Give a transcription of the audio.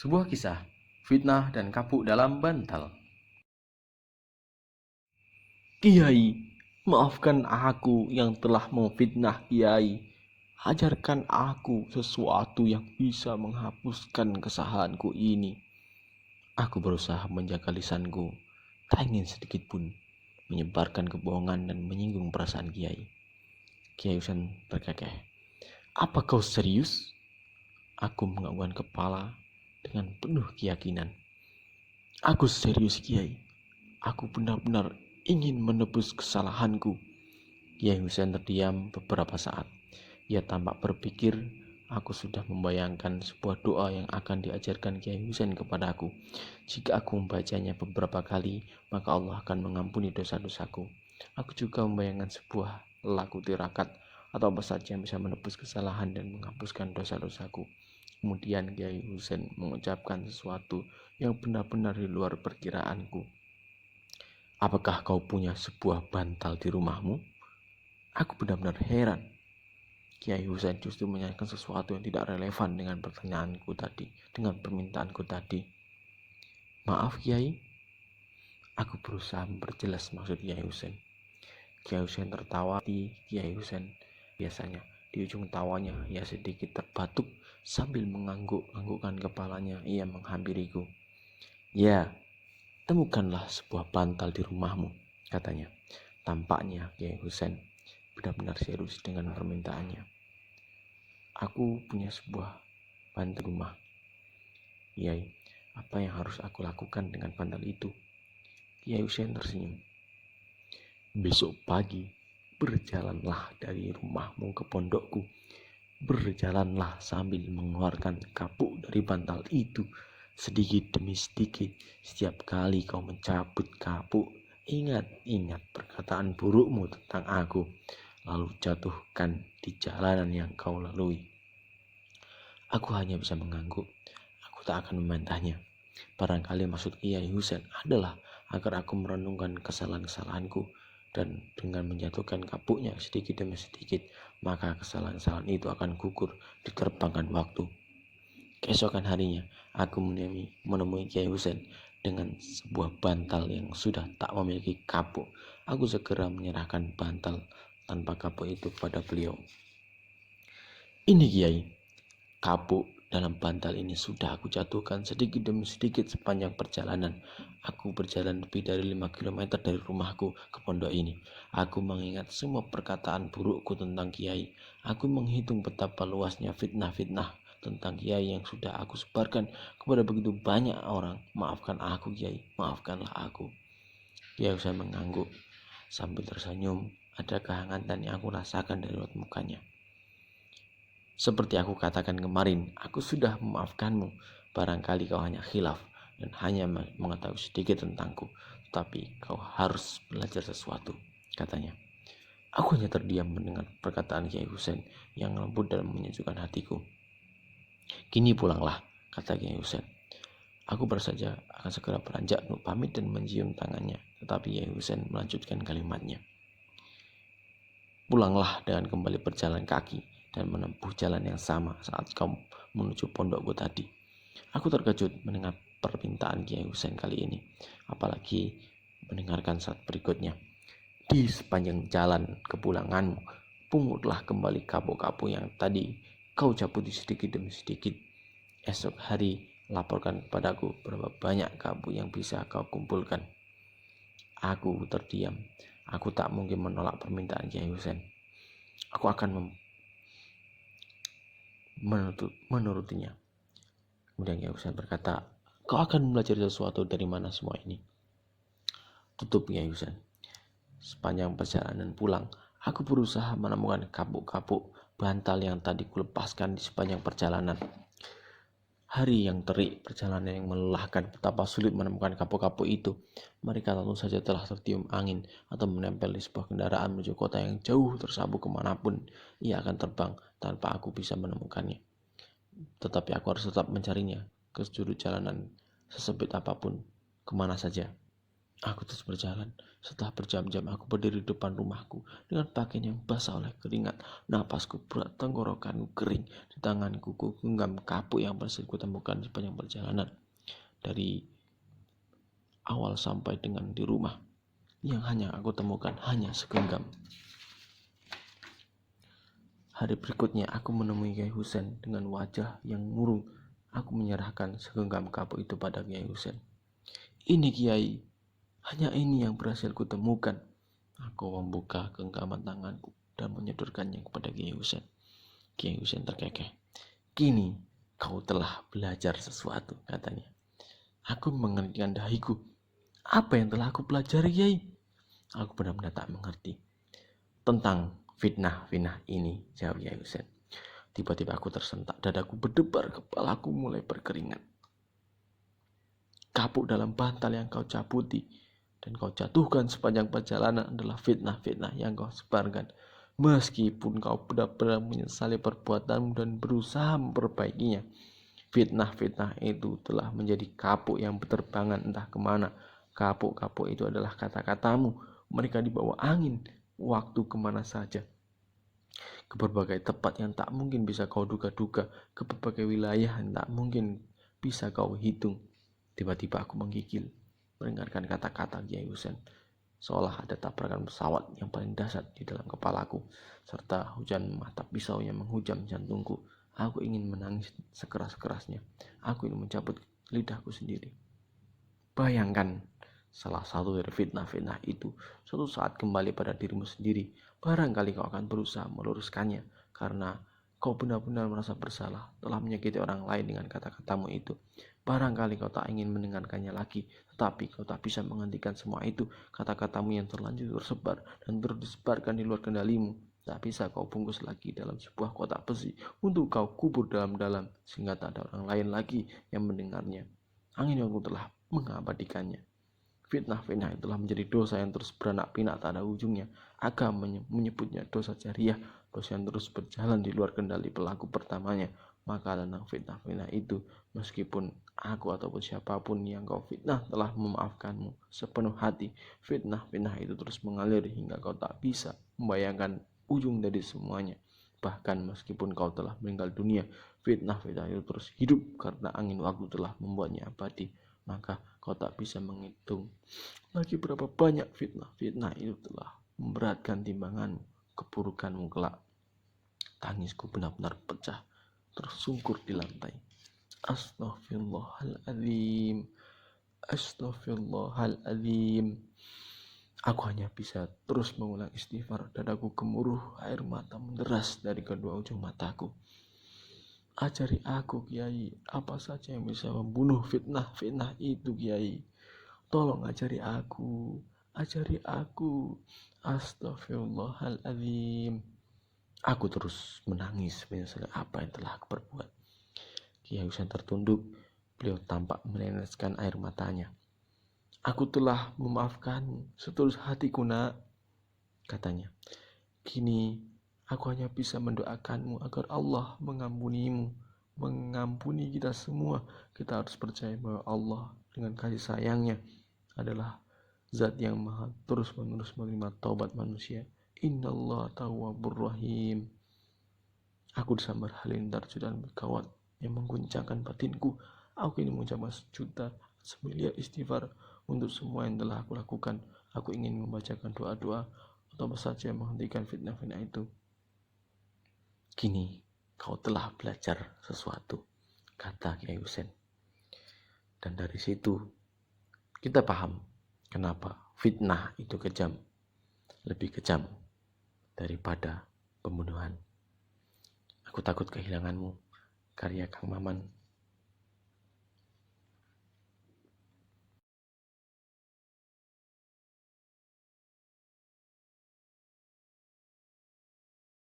Sebuah kisah, fitnah dan kapuk dalam bantal. Kiai, maafkan aku yang telah memfitnah Kiai. Ajarkan aku sesuatu yang bisa menghapuskan kesalahanku ini. Aku berusaha menjaga lisanku, tak ingin sedikit pun menyebarkan kebohongan dan menyinggung perasaan Kiai. Kiai Husain terkekeh. Apa kau serius? Aku menganggukkan kepala dengan penuh keyakinan. Aku serius, Kiai. Aku benar-benar ingin menebus kesalahanku. Kiai Husain terdiam beberapa saat. Ia tampak berpikir. Aku sudah membayangkan sebuah doa yang akan diajarkan Kiai Husain kepadaku. Jika aku membacanya beberapa kali, maka Allah akan mengampuni dosa-dosaku. Aku juga membayangkan sebuah lagu tirakat atau apa saja yang bisa menebus kesalahan dan menghapuskan dosa-dosaku. Kemudian Kiai Husain mengucapkan sesuatu yang benar-benar di luar perkiraanku. Apakah kau punya sebuah bantal di rumahmu? Aku benar-benar heran. Kiai Husain justru menyanyikan sesuatu yang tidak relevan dengan pertanyaanku tadi, dengan permintaanku tadi. Maaf Kiai, aku berusaha memperjelas maksud Kiai Husain. Kiai Husain tertawa. Kiai Husain biasanya di ujung tawanya ia sedikit terbatuk sambil mengangguk-anggukkan kepalanya. Ia menghampiriku. Ya, temukanlah sebuah bantal di rumahmu, katanya. Tampaknya Kiai Husain benar-benar serius dengan permintaannya. Aku punya sebuah bantal rumah. Kiai, apa yang harus aku lakukan dengan bantal itu? Kiai Husain tersenyum. Besok pagi, berjalanlah dari rumahmu ke pondokku. Berjalanlah sambil mengeluarkan kapuk dari bantal itu. Sedikit demi sedikit, setiap kali kau mencabut kapuk, ingat perkataan burukmu tentang aku, lalu jatuhkan di jalanan yang kau lalui. Aku hanya bisa mengangguk. Aku tak akan membantahnya. Barangkali maksud Kiai Husain adalah agar aku merenungkan kesalahan-kesalahanku, dan dengan menjatuhkan kapuknya sedikit demi sedikit, maka kesalahan-kesalahan itu akan gugur diterbangkan waktu. Keesokan harinya, aku menemui Kiai Husain dengan sebuah bantal yang sudah tak memiliki kapuk. Aku segera menyerahkan bantal tanpa kapuk itu pada beliau. Ini Kiai, kapuk dalam bantal ini sudah aku jatuhkan sedikit demi sedikit sepanjang perjalanan. Aku berjalan lebih dari 5 km dari rumahku ke pondok ini. Aku mengingat semua perkataan burukku tentang Kiai. Aku menghitung betapa luasnya fitnah-fitnah tentang Kiai yang sudah aku sebarkan kepada begitu banyak orang. Maafkan aku Kiai, maafkanlah aku. Kiai Husain mengangguk sambil tersenyum. Ada kehangatan yang aku rasakan dari raut mukanya. Seperti aku katakan kemarin, aku sudah memaafkanmu. Barangkali kau hanya khilaf dan hanya mengetahui sedikit tentangku, tetapi kau harus belajar sesuatu, katanya. Aku hanya terdiam mendengar perkataan Kiai Husain yang lembut dan menyejukkan hatiku. Kini pulanglah, kata Kiai Husain. Aku baru saja akan segera beranjak untuk pamit dan mencium tangannya, tetapi Kiai Husain melanjutkan kalimatnya. Pulanglah dengan kembali berjalan kaki dan menempuh jalan yang sama saat kau menuju pondokku tadi. Aku terkejut mendengar permintaan Kiai Husain kali ini, apalagi mendengarkan saat berikutnya. Di sepanjang jalan kepulanganmu, pungutlah kembali kapuk-kapuk yang tadi kau cabuti sedikit demi sedikit. Esok hari laporkan kepadaku berapa banyak kapuk yang bisa kau kumpulkan. Aku terdiam. Aku tak mungkin menolak permintaan Kiai Husain. Aku akan menurutinya. Kemudian Kiai Husain berkata, kau akan belajar sesuatu dari mana semua ini? Tutup Kiai Husain. Sepanjang perjalanan pulang, aku berusaha menemukan kapuk-kapuk bantal yang tadi kulepaskan di sepanjang perjalanan. Hari yang terik, perjalanan yang melelahkan, betapa sulit menemukan kapuk-kapuk itu. Mereka tentu saja telah tertiup angin atau menempel di sebuah kendaraan menuju kota yang jauh tersabuk kemanapun ia akan terbang tanpa aku bisa menemukannya. Tetapi aku harus tetap mencarinya ke sudut jalanan sesempit apapun, kemana saja. Aku terus berjalan. Setelah berjam-jam aku berdiri di depan rumahku dengan pakaian yang basah oleh keringat. Napasku berat, tenggorokanku kering. Di tanganku ku genggam kapuk yang berhasil kutemukan sepanjang perjalanan. Dari awal sampai dengan di rumah, yang hanya aku temukan hanya segenggam. Hari berikutnya aku menemui Kiai Husain dengan wajah yang murung. Aku menyerahkan segenggam kapuk itu pada Kiai Husain. Ini Kiai, hanya ini yang berhasil kutemukan. Aku membuka genggaman tanganku dan menyodorkannya kepada Kiai Husain. Kiai Husain terkekeh. Kini kau telah belajar sesuatu, katanya. Aku mengernyitkan dahiku. Apa yang telah aku pelajari, Kiai? Aku benar-benar tak mengerti. Tentang fitnah ini, jawab Kiai Husain. Tiba-tiba aku tersentak, dadaku berdebar, kepalaku mulai berkeringat. Kapuk dalam bantal yang kau cabuti dan kau jatuhkan sepanjang perjalanan adalah fitnah-fitnah yang kau sebarkan. Meskipun kau benar-benar menyesali perbuatanmu dan berusaha memperbaikinya, fitnah-fitnah itu telah menjadi kapuk yang berterbangan entah kemana. Kapuk-kapuk itu adalah kata-katamu. Mereka dibawa angin, waktu kemana saja. Ke berbagai tempat yang tak mungkin bisa kau duga-duga, ke berbagai wilayah yang tak mungkin bisa kau hitung. Tiba-tiba aku menggigil, mendengarkan kata-kata Kiai Husain, seolah ada tabrakan pesawat yang paling dahsyat di dalam kepalaku, serta hujan mata pisau yang menghujam jantungku. Aku ingin menangis sekeras-kerasnya. Aku ingin mencabut lidahku sendiri. Bayangkan, salah satu dari fitnah-fitnah itu suatu saat kembali pada dirimu sendiri. Barangkali kau akan berusaha meluruskannya karena kau benar-benar merasa bersalah telah menyakiti orang lain dengan kata-katamu itu. Barangkali kau tak ingin mendengarkannya lagi, tetapi kau tak bisa menghentikan semua itu. Kata-katamu yang terlanjur tersebar dan terus disebarkan di luar kendalimu. Tak bisa kau bungkus lagi dalam sebuah kotak besi untuk kau kubur dalam-dalam sehingga tak ada orang lain lagi yang mendengarnya. Angin yang telah mengabadikannya. Fitnah-fitnah itulah menjadi dosa yang terus beranak pinak tak ada ujungnya. Agama menyebutnya dosa jariah, dosa yang terus berjalan di luar kendali pelaku pertamanya. Maka tentang fitnah-fitnah itu, meskipun aku ataupun siapapun yang kau fitnah telah memaafkanmu sepenuh hati, fitnah-fitnah itu terus mengalir hingga kau tak bisa membayangkan ujung dari semuanya. Bahkan meskipun kau telah meninggal dunia, fitnah-fitnah itu terus hidup karena angin waktu telah membuatnya abadi. Maka kau tak bisa menghitung lagi berapa banyak fitnah-fitnah itu telah memberatkan timbanganmu, keburukanmu kelak. Tangisku benar-benar pecah, tersungkur di lantai. Astaghfirullahaladzim, astaghfirullahaladzim. Aku hanya bisa terus mengulang istighfar. Dadaku gemuruh, air mata menderas dari kedua ujung mataku. Ajari aku, Kiai, apa saja yang bisa membunuh fitnah-fitnah itu, Kiai. Tolong ajari aku, ajari aku. Astaghfirullahaladzim. Aku terus menangis menyesali apa yang telah aku perbuat. Kiai Husain tertunduk, beliau tampak meneteskan air matanya. Aku telah memaafkanmu setulus hatiku, nak, katanya. Kini aku hanya bisa mendoakanmu agar Allah mengampunimu, mengampuni kita semua. Kita harus percaya bahwa Allah dengan kasih sayangnya adalah zat yang maha terus-menerus menerima taubat manusia. Innallaha tawwabur rahim. Aku disambar halilintar dan berkawat yang mengguncangkan batinku. Aku ingin mengucapkan sejuta semiliar istighfar untuk semua yang telah aku lakukan. Aku ingin membacakan doa-doa atau apa saja yang menghentikan fitnah-fitnah itu. Kini kau telah belajar sesuatu, kata Kiai Husain. Dan dari situ kita paham kenapa fitnah itu kejam, lebih kejam daripada pembunuhan. Aku takut kehilanganmu, karya Kang Maman.